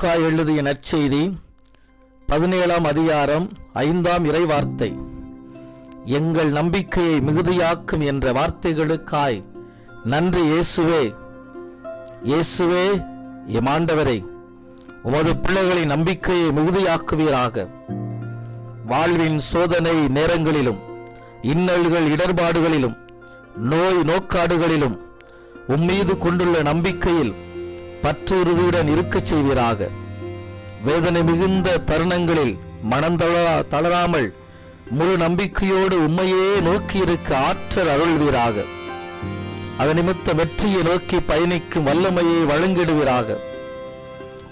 லூக்கா எழுதிய நற்செய்தி 17ஆம் அதிகாரம் 5ஆம் இறைவார்த்தை. எங்கள் நம்பிக்கையை மிகுதியாக்கும் என்ற வார்த்தைகளுக்காய் நன்றி இயேசுவே. இயேசுவே எம் ஆண்டவரே, உமது பிள்ளைகளின் நம்பிக்கையை மிகுதியாக்குவீராக. வாழ்வின் சோதனை நேரங்களிலும், இன்னல்கள் இடர்பாடுகளிலும், நோய் நோக்காடுகளிலும் உம்மீது கொண்டுள்ள நம்பிக்கையில் பற்றுறுதியுடன் இருக்கச் செய்வீராக. வேதனை மிகுந்த தருணங்களில் தளராமல் முழு நம்பிக்கையோடு உம்மையே நோக்கியிருக்க ஆற்றல் அருள்வீராக. அதன் நிமித்த வெற்றியை நோக்கி பயணிக்கும் வல்லமையை வழங்கிடுவீராக.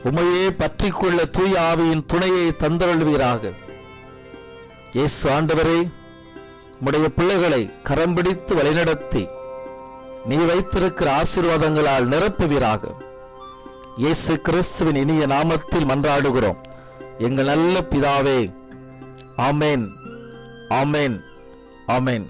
உம்மையே பற்றி கொள்ள தூய ஆவியின் துணையை தந்தருள்வீராக. இயேசு ஆண்டவரே, உம்முடைய பிள்ளைகளை கரம் பிடித்து வழிநடத்தி நீ வைத்திருக்கிற ஆசீர்வாதங்களால் நிரப்புவீராக. இயேசு கிறிஸ்துவின் இனிய நாமத்தில் மன்றாடுகிறோம் எங்கள் நல்ல பிதாவே. ஆமேன், ஆமேன், ஆமேன்.